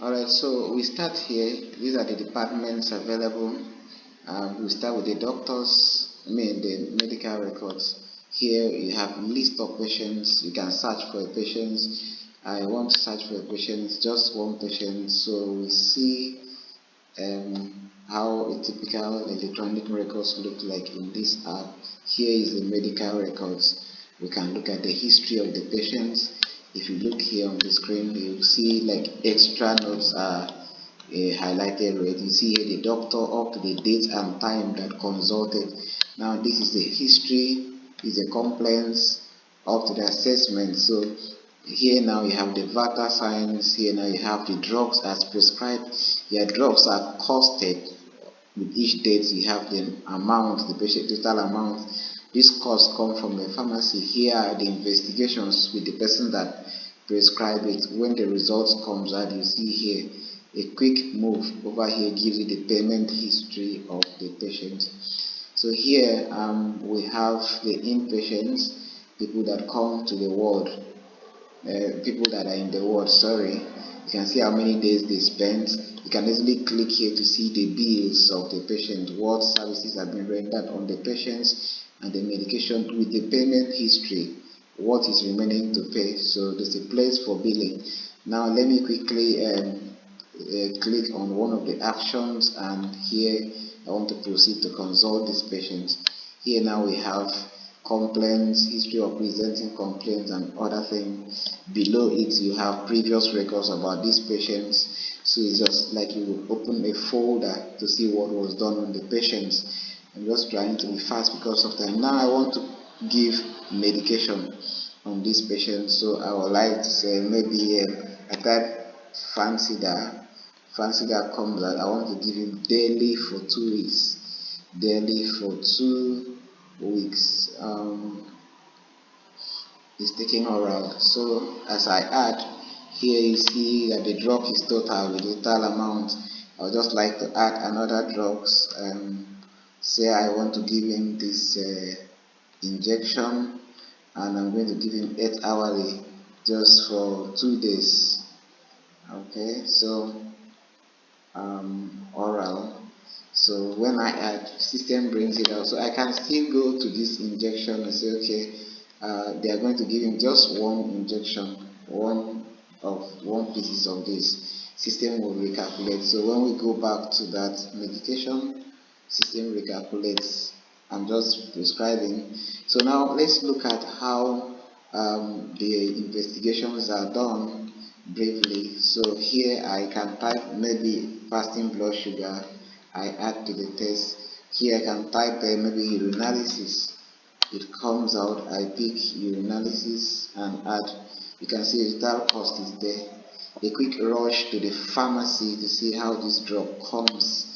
Alright, so we start here. These are the departments available. We start with the doctors, the medical records. Here you have list of patients. You can search for a patient. I want to search for a patient, just one patient. So we see how a typical electronic records look like in this app. Here is the medical records. We can look at the history of the patient. If you look here on the screen, you see like extra notes are highlighted red. You see here the doctor up to the date and time that consulted. Now this is the history, is the complaints up to the assessment. So here now you have the vital signs. Here now you have the drugs as prescribed. Your drugs are costed with each date. You have the amount, the patient total amount. This cost come from the pharmacy. Here are the investigations with the person that prescribed it. When the results comes out, you see here a quick move over here gives you the payment history of the patient. So here we have the inpatients, people that come to the ward, people that are in the ward, sorry. You can see how many days they spent. You can easily click here to see the bills of the patient, what services have been rendered on the patients, and the medication with the payment history, what is remaining to pay. So there's a place for billing. Now let me quickly click on one of the actions, and here I want to proceed to consult this patient. Here now we have complaints, history of presenting complaints and other things. Below it you have previous records about these patients. So it's just like you open a folder to see what was done on the patients. I'm just trying to be fast because of time. Now I want to give medication on this patient, so I would like to say maybe I type fancy that comes out. I want to give him daily for 2 weeks. Daily for 2 weeks. It's taking oral. So as I add, here you see that the drug is total with the total amount. I would just like to add another drugs. Say I want to give him this injection, and I'm going to give him 8 hourly just for 2 days. Okay, so oral. So when I add, system brings it out. So I can still go to this injection and say, okay, they are going to give him just one injection, one pieces of this. System will recalculate. So when we go back to that medication, system recalculates. I'm just prescribing. So now let's look at how the investigations are done briefly. So here I can type maybe fasting blood sugar. I add to the test. Here I can type maybe urinalysis. It comes out. I pick urinalysis and add. You can see the total cost is there. A quick rush to the pharmacy to see how this drug comes.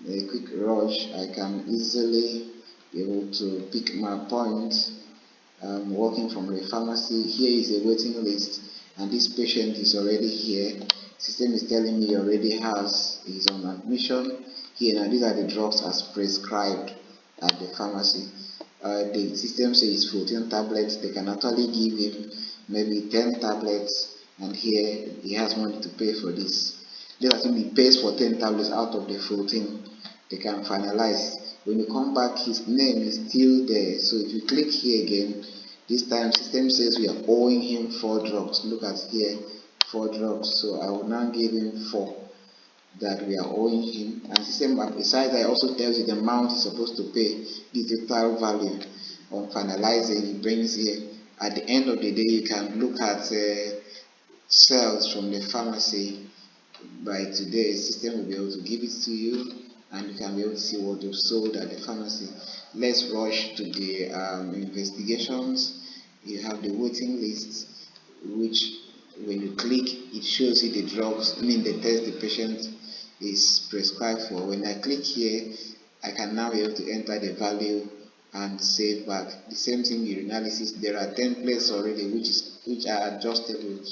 A quick rush. I can easily be able to pick my point. Working from the pharmacy. Here is a waiting list, and this patient is already here. System is telling me he already is on admission. Here now, these are the drugs as prescribed at the pharmacy. The system says 14 tablets. They can actually give him maybe 10 tablets, and here he has money to pay for this. Let's assume he pays for 10 tablets out of the 14. They can finalize. When you come back, his name is still there. So if you click here again, this time system says we are owing him 4 drugs. Look at here, 4 drugs. So I will now give him 4 that we are owing him. And system besides that also tells you the amount he's supposed to pay, the total value. On finalizing, it brings here. At the end of the day, you can look at sales from the pharmacy. By today, system will be able to give it to you, and you can be able to see what you've sold at the pharmacy. Let's rush to the investigations. You have the waiting list, which when you click, it shows you the drugs, the test the patient is prescribed for. When I click here, I can now be able to enter the value and save back. The same thing urinalysis, there are templates already which are adjustable.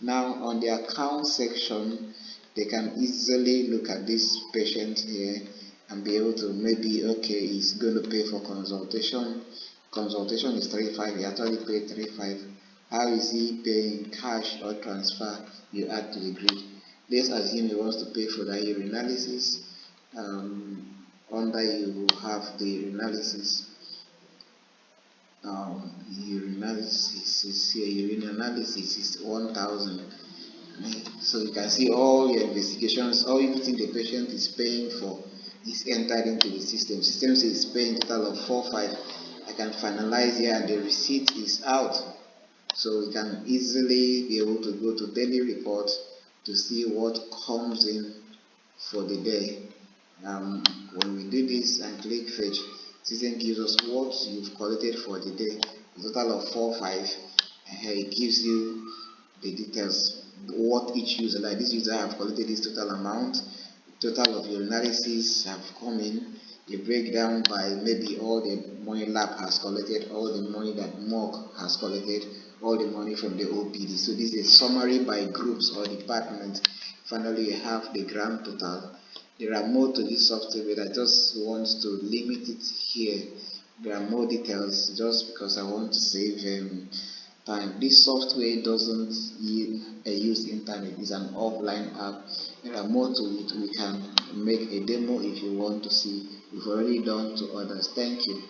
Now on the account section, they can easily look at this patient here and be able to maybe, okay, he's going to pay for consultation. Consultation is 35, he actually paid 35. How is he paying, cash or transfer? You add to the grid. Let's assume he wants to pay for that urinalysis. Under you have the urinalysis. Urinalysis is here. Urine analysis is 1,000. So you can see all your investigations, all everything the patient is paying for is entered into the system. System says paying total of 4,500. I can finalize here and the receipt is out. So we can easily be able to go to daily report to see what comes in for the day. When we do this and click fetch, system gives us what you've collected for the day, a total of 4,500, and it gives you the details, what each user, like this user have collected this total amount, total of your analysis have come in, a breakdown by maybe all the money lab has collected, all the money that MOG has collected, all the money from the OPD. So this is a summary by groups or departments. Finally, you have the grand total. There are more to this software, but I just want to limit it here. There are more details just because I want to save time. This software doesn't use internet. It's an offline app. There are more to it. We can make a demo if you want to see. We've already done to others. Thank you.